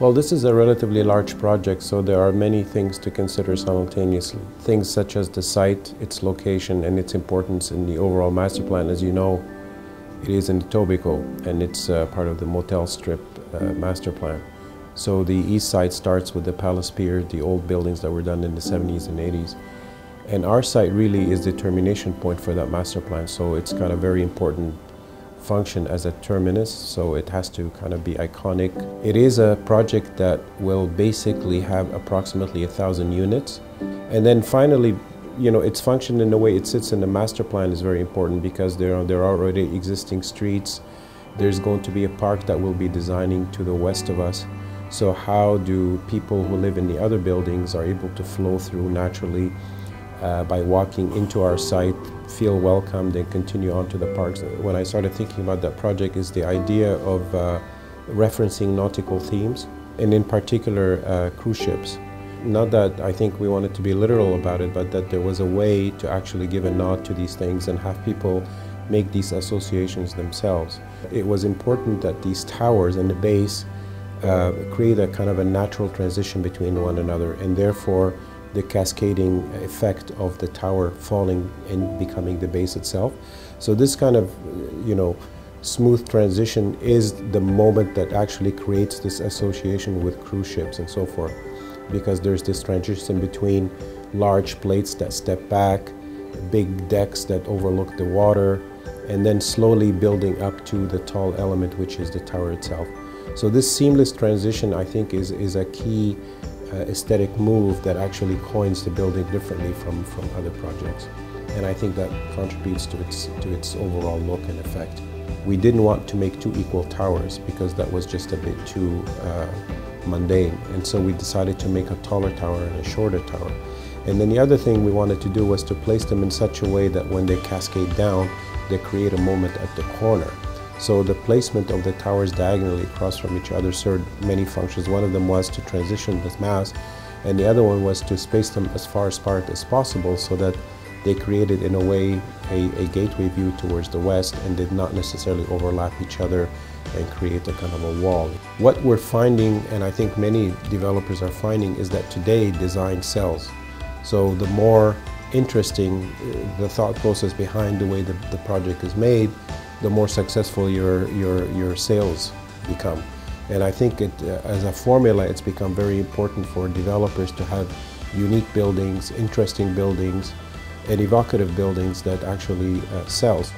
Well, this is a relatively large project, so there are many things to consider simultaneously. Things such as the site, its location, and its importance in the overall master plan. As you know, it is in Etobicoke, and it's part of the Motel Strip master plan. So the east side starts with the Palace Pier, the old buildings that were done in the 70s and 80s. And our site really is the termination point for that master plan, so it's got a very important function as a terminus, so it has to kind of be iconic. It is a project that will basically have approximately 1,000 units. And then finally, you know, its function in the way it sits in the master plan is very important because there are already existing streets. There's going to be a park that we'll be designing to the west of us. So how do people who live in the other buildings are able to flow through naturally by walking into our site, feel welcomed, and continue on to the parks. When I started thinking about that project is the idea of referencing nautical themes, and in particular cruise ships. Not that I think we wanted to be literal about it, but that there was a way to actually give a nod to these things and have people make these associations themselves. It was important that these towers and the base create a kind of a natural transition between one another, and therefore the cascading effect of the tower falling and becoming the base itself. So this kind of, you know, smooth transition is the moment that actually creates this association with cruise ships and so forth, because there's this transition between large plates that step back, big decks that overlook the water, and then slowly building up to the tall element, which is the tower itself. So this seamless transition, I think, is a key aesthetic move that actually coins the building differently from other projects. And I think that contributes to its overall look and effect. We didn't want to make two equal towers because that was just a bit too mundane. And so we decided to make a taller tower and a shorter tower. And then the other thing we wanted to do was to place them in such a way that when they cascade down, they create a moment at the corner. So the placement of the towers diagonally across from each other served many functions. One of them was to transition the mass, and the other one was to space them as far apart as possible so that they created, in a way, a gateway view towards the west and did not necessarily overlap each other and create a kind of a wall. What we're finding, and I think many developers are finding, is that today design sells. So the more interesting the thought process behind the way the project is made, the more successful your sales become. And I think as a formula, it's become very important for developers to have unique buildings, interesting buildings, and evocative buildings that actually sells.